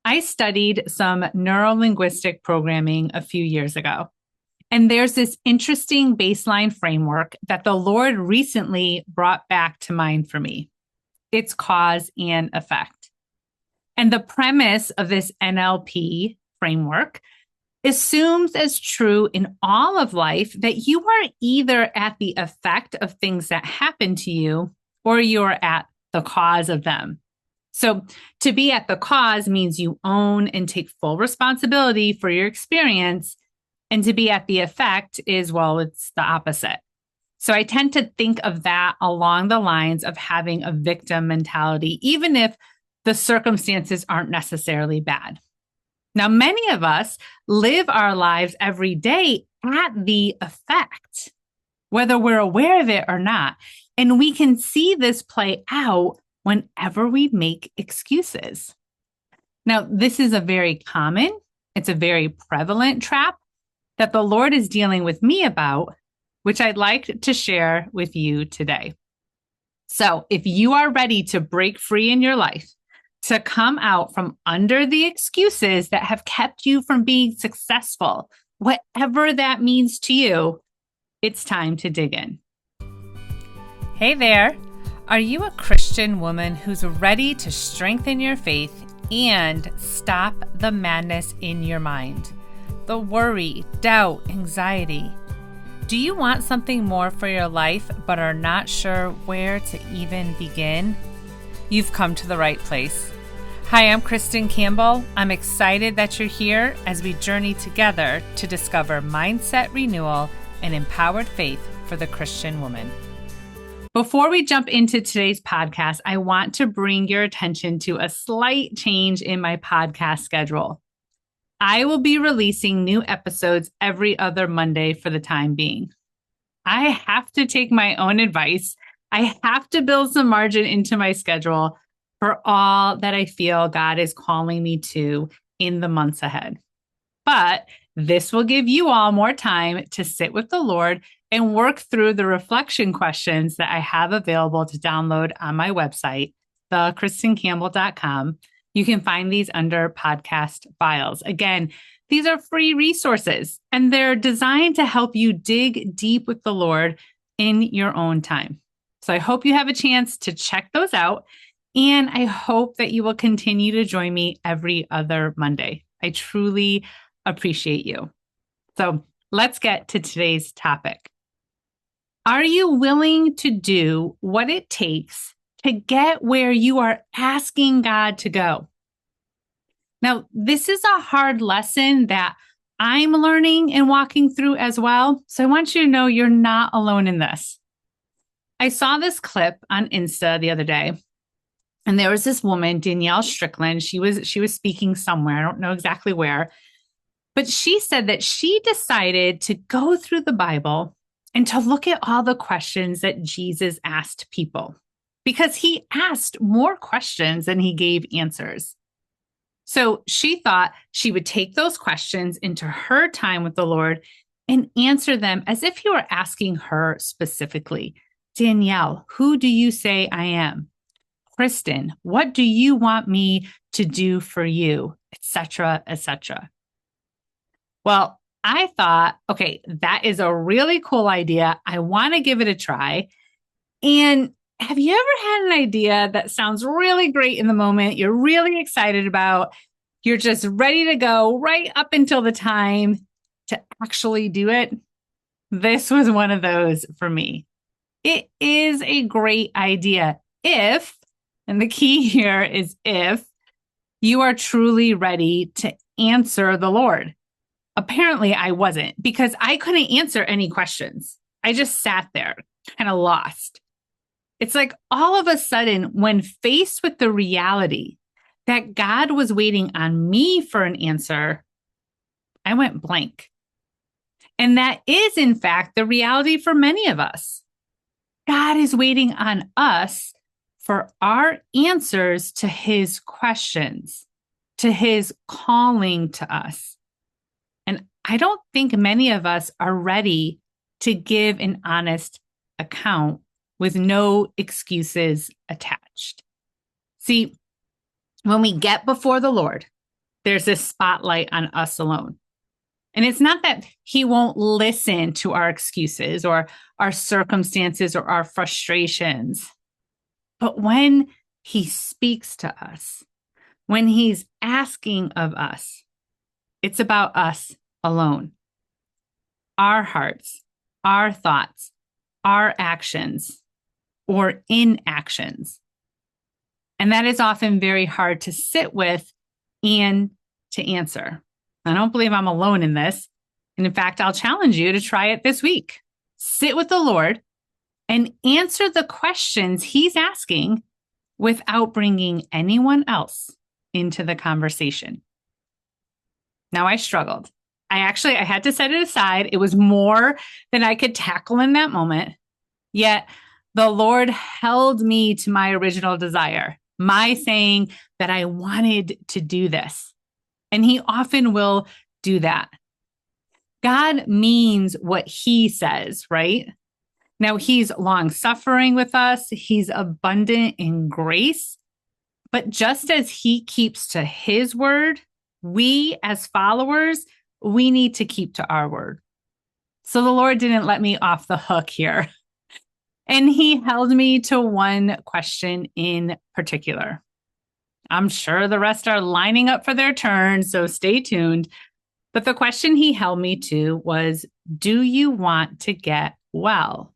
I studied some neuro-linguistic programming a few years ago, and there's this interesting baseline framework that the Lord recently brought back to mind for me. It's cause and effect. And the premise of this NLP framework assumes as true in all of life that you are either at the effect of things that happen to you or you're at the cause of them. So to be at the cause means you own and take full responsibility for your experience. And to be at the effect is, well, it's the opposite. So I tend to think of that along the lines of having a victim mentality, even if the circumstances aren't necessarily bad. Now, many of us live our lives every day at the effect, whether we're aware of it or not. And we can see this play out whenever we make excuses. Now, this is a very common, it's a very prevalent trap that the Lord is dealing with me about, which I'd like to share with you today. So if you are ready to break free in your life, to come out from under the excuses that have kept you from being successful, whatever that means to you, it's time to dig in. Hey there. Are you a Christian woman who's ready to strengthen your faith and stop the madness in your mind? The worry, doubt, anxiety. Do you want something more for your life but are not sure where to even begin? You've come to the right place. Hi, I'm Kristen Campbell. I'm excited that you're here as we journey together to discover mindset renewal and empowered faith for the Christian woman. Before we jump into today's podcast, I want to bring your attention to a slight change in my podcast schedule. I will be releasing new episodes every other Monday for the time being. I have to take my own advice. I have to build some margin into my schedule for all that I feel God is calling me to in the months ahead. But this will give you all more time to sit with the Lord and work through the reflection questions that I have available to download on my website, thekristencampbell.com. You can find these under podcast files. Again, these are free resources, and they're designed to help you dig deep with the Lord in your own time. So I hope you have a chance to check those out, and I hope that you will continue to join me every other Monday. I truly appreciate you. So let's get to today's topic. Are you willing to do what it takes to get where you are asking God to go? Now, this is a hard lesson that I'm learning and walking through as well. So I want you to know you're not alone in this. I saw this clip on Insta the other day, and there was this woman, Danielle Strickland. She was speaking somewhere. I don't know exactly where, but she said that she decided to go through the Bible and to look at all the questions that Jesus asked people, because he asked more questions than he gave answers. So she thought she would take those questions into her time with the Lord and answer them as if he were asking her specifically. Danielle, who do you say I am? Kristen, what do you want me to do for you? Etc., etc. Well, I thought, okay, that is a really cool idea. I want to give it a try. And have you ever had an idea that sounds really great in the moment? You're really excited about, you're just ready to go right up until the time to actually do it? This was one of those for me. It is a great idea if, and the key here is if, you are truly ready to answer the Lord. Apparently, I wasn't, because I couldn't answer any questions. I just sat there, kind of lost. It's like all of a sudden, when faced with the reality that God was waiting on me for an answer, I went blank. And that is, in fact, the reality for many of us. God is waiting on us for our answers to his questions, to his calling to us. And I don't think many of us are ready to give an honest account with no excuses attached. See, when we get before the Lord, there's this spotlight on us alone. And it's not that he won't listen to our excuses or our circumstances or our frustrations, but when he speaks to us, when he's asking of us, it's about us alone, our hearts, our thoughts, our actions or inactions. And that is often very hard to sit with and to answer. I don't believe I'm alone in this. And in fact, I'll challenge you to try it this week. Sit with the Lord and answer the questions he's asking without bringing anyone else into the conversation. Now, I struggled. I had to set it aside. It was more than I could tackle in that moment. Yet the Lord held me to my original desire, my saying that I wanted to do this. And he often will do that. God means what he says, right? Now, he's long-suffering with us. He's abundant in grace. But just as he keeps to his word, we as followers, we need to keep to our word. So the Lord didn't let me off the hook here. And he held me to one question in particular. I'm sure the rest are lining up for their turn, so stay tuned. But the question he held me to was, do you want to get well?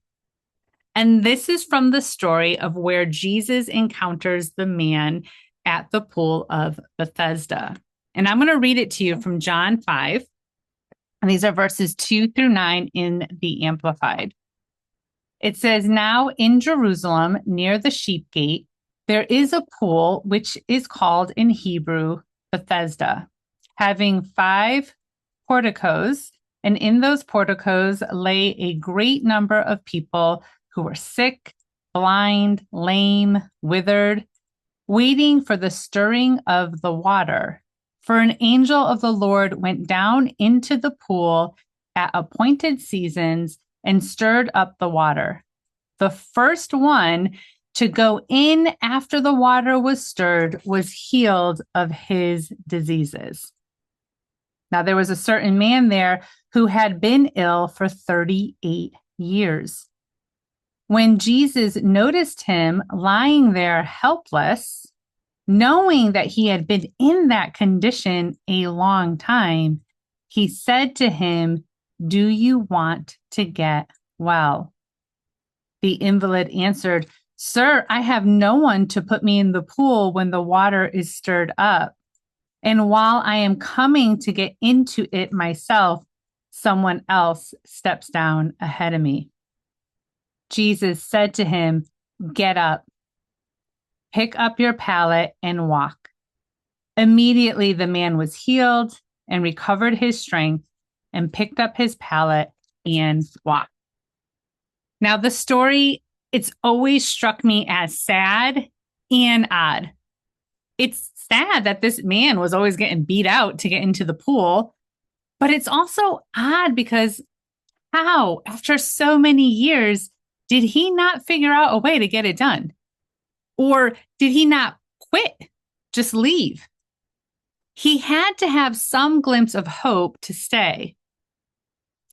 And this is from the story of where Jesus encounters the man at the pool of Bethesda. And I'm going to read it to you from John 5. And these are verses 2-9 in the Amplified. It says, now in Jerusalem, near the sheep gate, there is a pool which is called in Hebrew Bethesda, having 5 porticos, and in those porticos lay a great number of people who were sick, blind, lame, withered, waiting for the stirring of the water. For an angel of the Lord went down into the pool at appointed seasons and stirred up the water. The first one to go in after the water was stirred was healed of his diseases. Now there was a certain man there who had been ill for 38 years. When Jesus noticed him lying there helpless, knowing that he had been in that condition a long time, he said to him, do you want to get well? The invalid answered, sir, I have no one to put me in the pool when the water is stirred up. And while I am coming to get into it myself, someone else steps down ahead of me. Jesus said to him, get up, pick up your pallet and walk. Immediately the man was healed and recovered his strength and picked up his pallet and walked. Now the story, it's always struck me as sad and odd. It's sad that this man was always getting beat out to get into the pool, but it's also odd because how, after so many years, did he not figure out a way to get it done? Or did he not quit, just leave? He had to have some glimpse of hope to stay.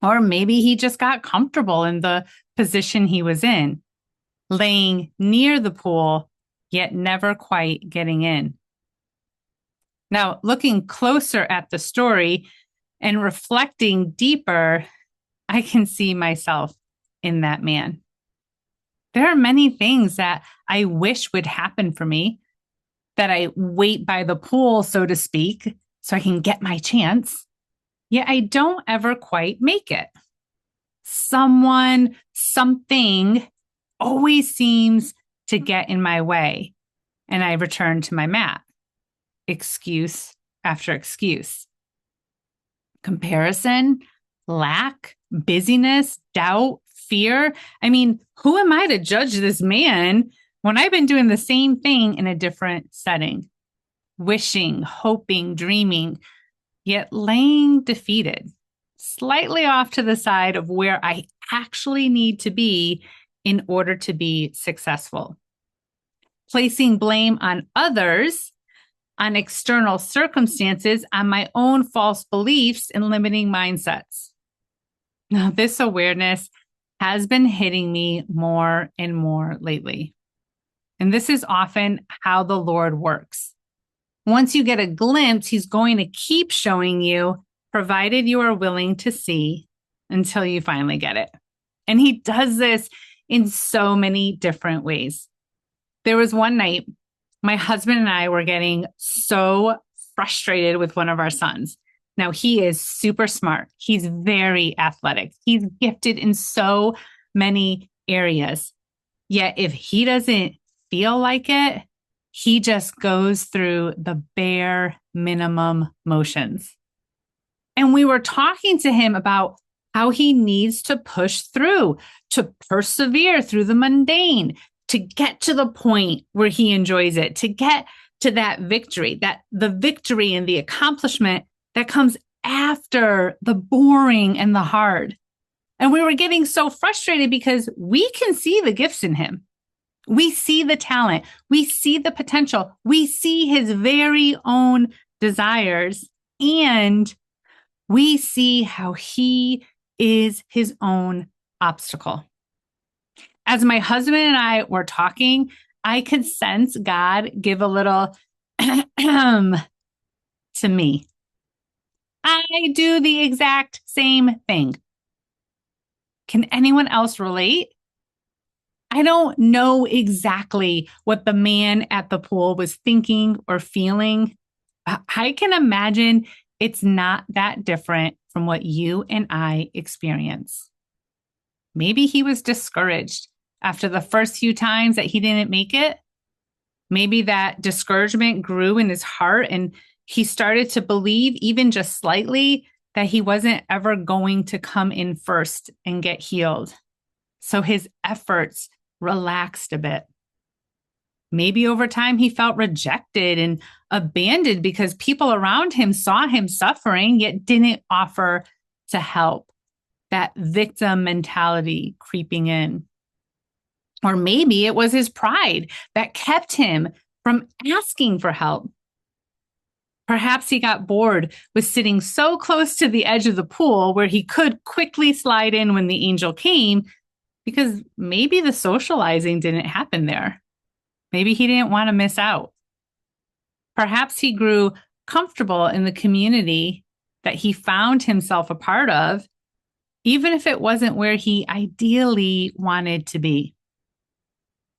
Or maybe he just got comfortable in the position he was in, laying near the pool, yet never quite getting in. Now, looking closer at the story and reflecting deeper, I can see myself in that man. There are many things that I wish would happen for me, that I wait by the pool, so to speak, so I can get my chance, yet I don't ever quite make it. Someone, something always seems to get in my way, and I return to my mat. Excuse after excuse. Comparison, lack, busyness, doubt, fear. I mean, who am I to judge this man when I've been doing the same thing in a different setting? Wishing, hoping, dreaming, yet laying defeated, slightly off to the side of where I actually need to be in order to be successful. Placing blame on others on external circumstances, on my own false beliefs and limiting mindsets. Now, this awareness has been hitting me more and more lately. And this is often how the Lord works. Once you get a glimpse, he's going to keep showing you, provided you are willing to see, until you finally get it. And he does this in so many different ways. There was one night, my husband and I were getting so frustrated with one of our sons. Now, he is super smart. He's very athletic. He's gifted in so many areas. Yet if he doesn't feel like it, he just goes through the bare minimum motions. And we were talking to him about how he needs to push through, to persevere through the mundane, to get to the point where he enjoys it, to get to that victory, that the victory and the accomplishment that comes after the boring and the hard. And we were getting so frustrated because we can see the gifts in him. We see the talent. We see the potential. We see his very own desires. And we see how he is his own obstacle. As my husband and I were talking, I could sense God give a little to me. I do the exact same thing. Can anyone else relate? I don't know exactly what the man at the pool was thinking or feeling. I can imagine it's not that different from what you and I experience. Maybe he was discouraged after the first few times that he didn't make it. Maybe that discouragement grew in his heart and he started to believe, even just slightly, that he wasn't ever going to come in first and get healed. So his efforts relaxed a bit. Maybe over time he felt rejected and abandoned because people around him saw him suffering, yet didn't offer to help. That victim mentality creeping in. Or maybe it was his pride that kept him from asking for help. Perhaps he got bored with sitting so close to the edge of the pool where he could quickly slide in when the angel came, because maybe the socializing didn't happen there. Maybe he didn't want to miss out. Perhaps he grew comfortable in the community that he found himself a part of, even if it wasn't where he ideally wanted to be.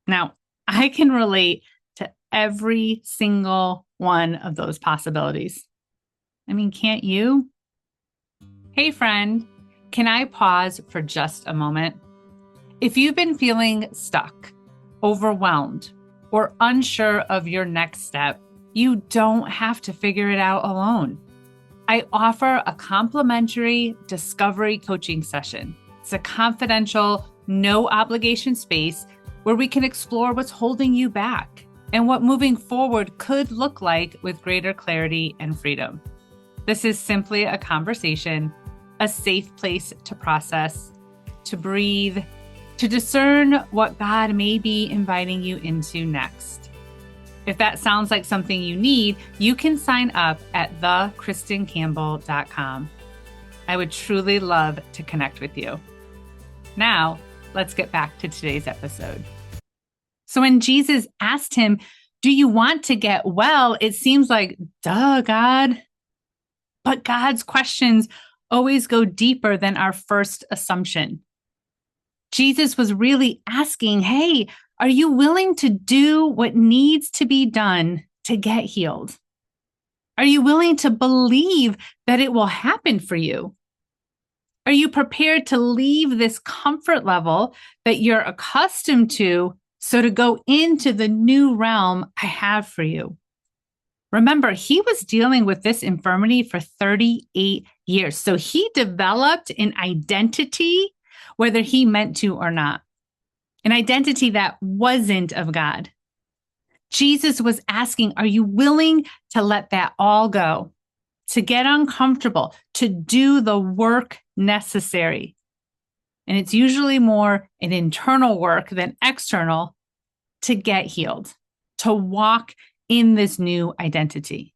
Now, I can relate to every single one of those possibilities. I mean, can't you? Hey, friend, can I pause for just a moment? If you've been feeling stuck, overwhelmed, or unsure of your next step, you don't have to figure it out alone. I offer a complimentary discovery coaching session. It's a confidential, no obligation space where we can explore what's holding you back and what moving forward could look like with greater clarity and freedom. This is simply a conversation, a safe place to process, to breathe, to discern what God may be inviting you into next. If that sounds like something you need, you can sign up at thekristencampbell.com. I would truly love to connect with you. Now, let's get back to today's episode. So when Jesus asked him, "Do you want to get well?" it seems like, duh, God. But God's questions always go deeper than our first assumption. Jesus was really asking, hey, are you willing to do what needs to be done to get healed? Are you willing to believe that it will happen for you? Are you prepared to leave this comfort level that you're accustomed to so to go into the new realm I have for you? Remember, he was dealing with this infirmity for 38 years. So he developed an identity, whether he meant to or not, an identity that wasn't of God. Jesus was asking, are you willing to let that all go, to get uncomfortable, to do the work necessary? And it's usually more an internal work than external to get healed, to walk in this new identity.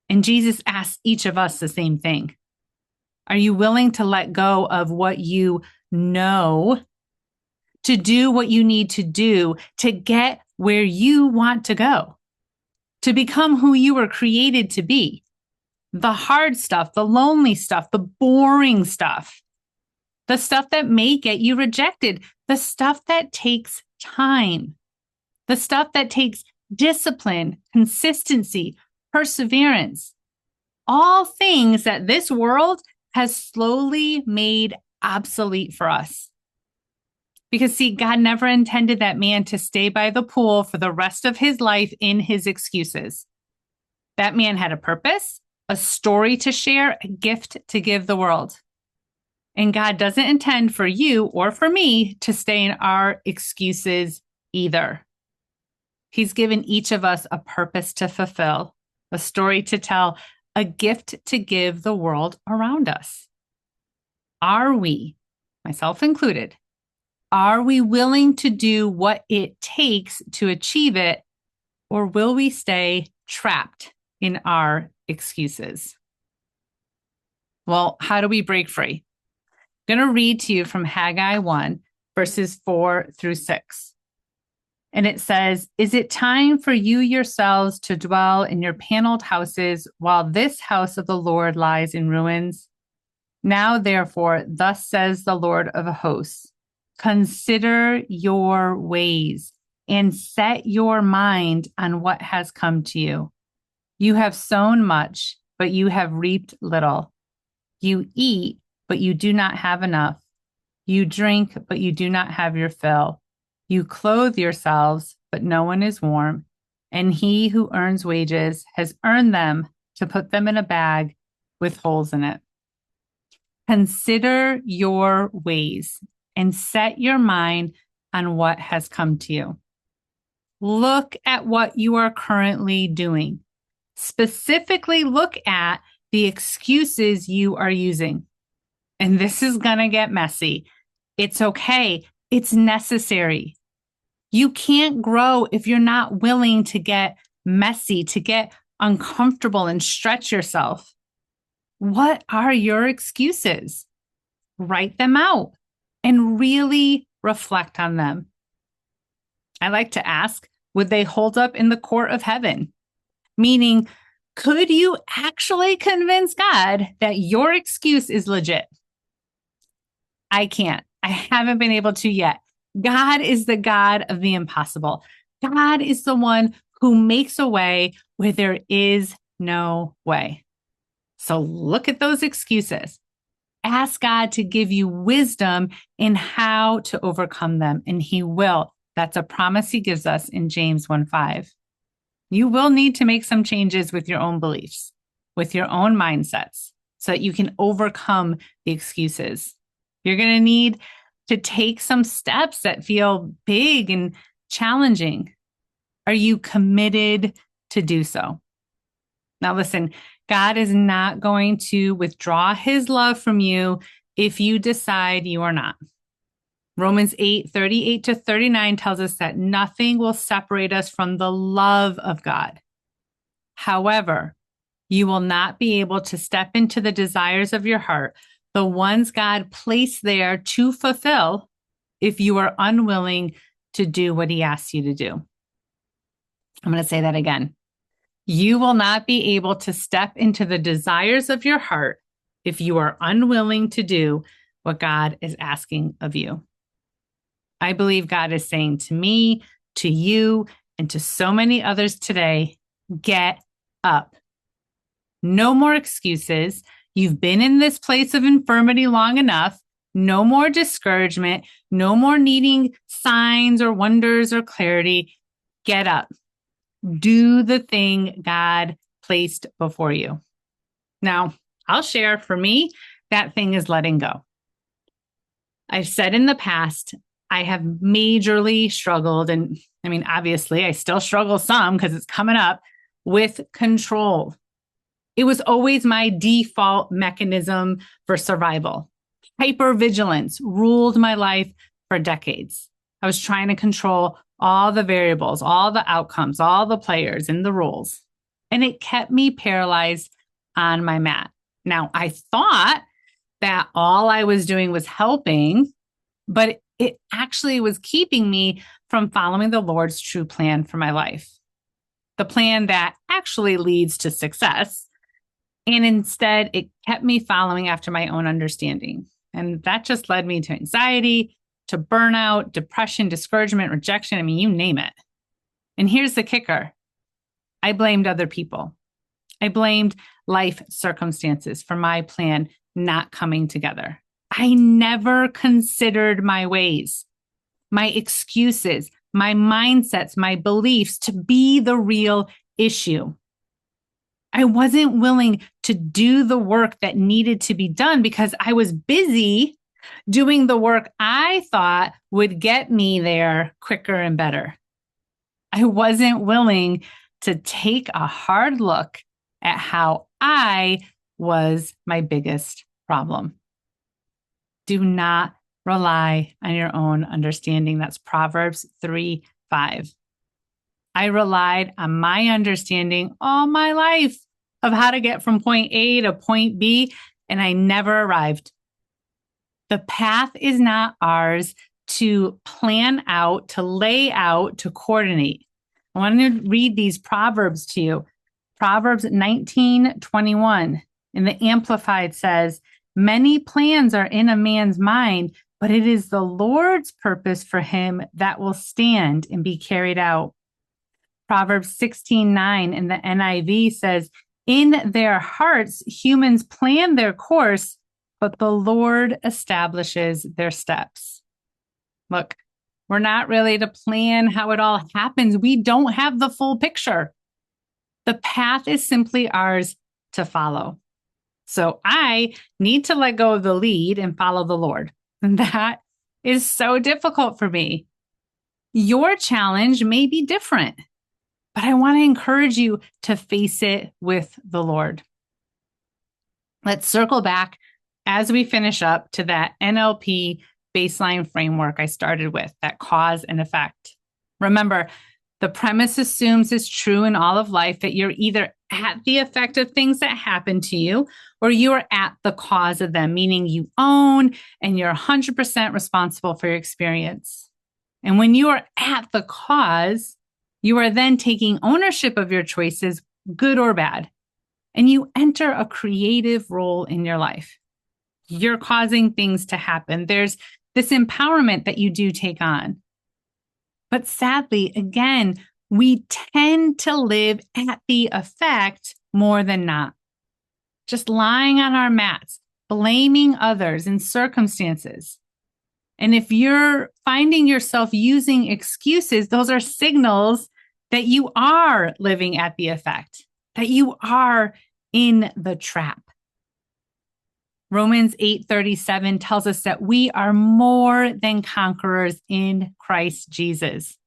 And Jesus asks each of us the same thing. Are you willing to let go of what you know to do what you need to do to get where you want to go, to become who you were created to be? The hard stuff, the lonely stuff, the boring stuff, the stuff that may get you rejected, the stuff that takes time, the stuff that takes discipline, consistency, perseverance, all things that this world has slowly made obsolete for us. Because see, God never intended that man to stay by the pool for the rest of his life in his excuses. That man had a purpose, a story to share, a gift to give the world. And God doesn't intend for you or for me to stay in our excuses either. He's given each of us a purpose to fulfill, a story to tell, a gift to give the world around us. Are we, myself included, are we willing to do what it takes to achieve it, or will we stay trapped in our excuses? Well, how do we break free? I'm going to read to you from Haggai 1, verses 4 through 6. And it says, "Is it time for you yourselves to dwell in your paneled houses while this house of the Lord lies in ruins? Now, therefore, thus says the Lord of hosts, consider your ways and set your mind on what has come to you. You have sown much, but you have reaped little. You eat, but you do not have enough. You drink, but you do not have your fill. You clothe yourselves, but no one is warm. And he who earns wages has earned them to put them in a bag with holes in it. Consider your ways and set your mind on what has come to you." Look at what you are currently doing. Specifically, look at the excuses you are using. And this is going to get messy. It's okay. It's necessary. You can't grow if you're not willing to get messy, to get uncomfortable and stretch yourself. What are your excuses? Write them out and really reflect on them. I like to ask, would they hold up in the court of heaven? Meaning, could you actually convince God that your excuse is legit? I can't. I haven't been able to yet. God is the God of the impossible. God is the one who makes a way where there is no way. So look at those excuses. Ask God to give you wisdom in how to overcome them, and he will. That's a promise he gives us in James 1:5. You will need to make some changes with your own beliefs, with your own mindsets, so that you can overcome the excuses. You're going to need to take some steps that feel big and challenging. Are you committed to do so? Now, listen, God is not going to withdraw his love from you if you decide you are not. Romans 8:38-39 tells us that nothing will separate us from the love of God. However, you will not be able to step into the desires of your heart, the ones God placed there to fulfill, if you are unwilling to do what he asks you to do. I'm going to say that again. You will not be able to step into the desires of your heart if you are unwilling to do what God is asking of you. I believe God is saying to me, to you, and to so many others today, get up. No more excuses. You've been in this place of infirmity long enough. No more discouragement. No more needing signs or wonders or clarity. Get up. Do the thing God placed before you. Now, I'll share, for me, that thing is letting go. I've said in the past, I have majorly struggled, and I mean, obviously, I still struggle some because it's coming up, with control. It was always my default mechanism for survival. Hypervigilance ruled my life for decades. I was trying to control all the variables, all the outcomes, all the players and the rules. And it kept me paralyzed on my mat. Now, I thought that all I was doing was helping, but it actually was keeping me from following the Lord's true plan for my life, the plan that actually leads to success. And instead, it kept me following after my own understanding. And that just led me to anxiety, to burnout, depression, discouragement, rejection. I mean, you name it. And here's the kicker. I blamed other people. I blamed life circumstances for my plan not coming together. I never considered my ways, my excuses, my mindsets, my beliefs to be the real issue. I wasn't willing to do the work that needed to be done because I was busy doing the work I thought would get me there quicker and better. I wasn't willing to take a hard look at how I was my biggest problem. Do not rely on your own understanding. That's Proverbs 3:5. I relied on my understanding all my life of how to get from point A to point B, and I never arrived. The path is not ours to plan out, to lay out, to coordinate. I want to read these Proverbs to you. Proverbs 19:21 in the Amplified says, "Many plans are in a man's mind, but it is the Lord's purpose for him that will stand and be carried out." Proverbs 16:9 in the NIV says, "In their hearts, humans plan their course, but the Lord establishes their steps." Look, we're not really to plan how it all happens. We don't have the full picture. The path is simply ours to follow. So I need to let go of the lead and follow the Lord. And that is so difficult for me. Your challenge may be different, but I want to encourage you to face it with the Lord. Let's circle back as we finish up to that NLP baseline framework I started with, that cause and effect. Remember, the premise assumes it's true in all of life that you're either at the effect of things that happen to you or you are at the cause of them, meaning you own and you're 100% responsible for your experience. And when you are at the cause, you are then taking ownership of your choices, good or bad, and you enter a creative role in your life. You're causing things to happen. There's this empowerment that you do take on. But sadly, again, we tend to live at the effect more than not. Just lying on our mats, blaming others and circumstances. And if you're finding yourself using excuses, those are signals that you are living at the effect, that you are in the trap. Romans 8:37 tells us that we are more than conquerors in Christ Jesus.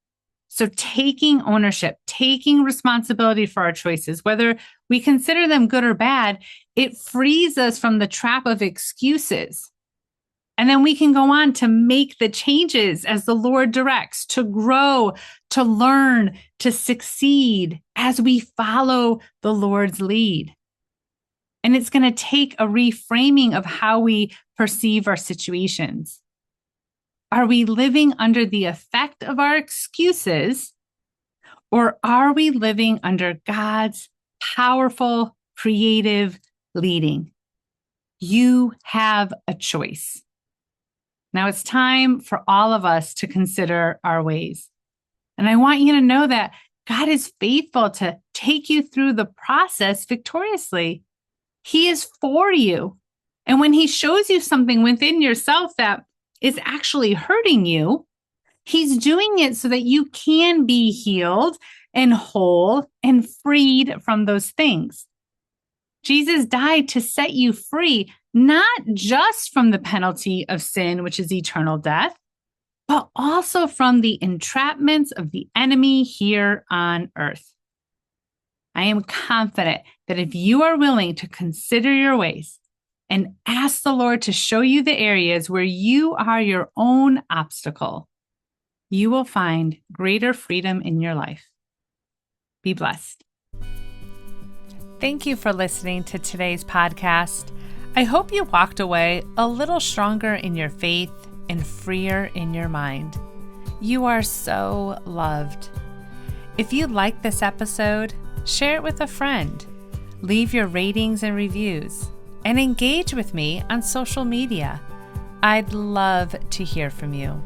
So taking ownership, taking responsibility for our choices, whether we consider them good or bad, it frees us from the trap of excuses. And then we can go on to make the changes as the Lord directs, to grow, to learn, to succeed as we follow the Lord's lead. And it's going to take a reframing of how we perceive our situations. Are we living under the effect of our excuses, or are we living under God's powerful, creative leading? You have a choice. Now it's time for all of us to consider our ways. And I want you to know that God is faithful to take you through the process victoriously. He is for you. And when he shows you something within yourself that is actually hurting you, he's doing it so that you can be healed and whole and freed from those things. Jesus died to set you free, not just from the penalty of sin, which is eternal death, but also from the entrapments of the enemy here on earth. I am confident that if you are willing to consider your ways and ask the Lord to show you the areas where you are your own obstacle, you will find greater freedom in your life. Be blessed. Thank you for listening to today's podcast. I hope you walked away a little stronger in your faith and freer in your mind. You are so loved. If you like this episode, share it with a friend. Leave your ratings and reviews, and engage with me on social media. I'd love to hear from you.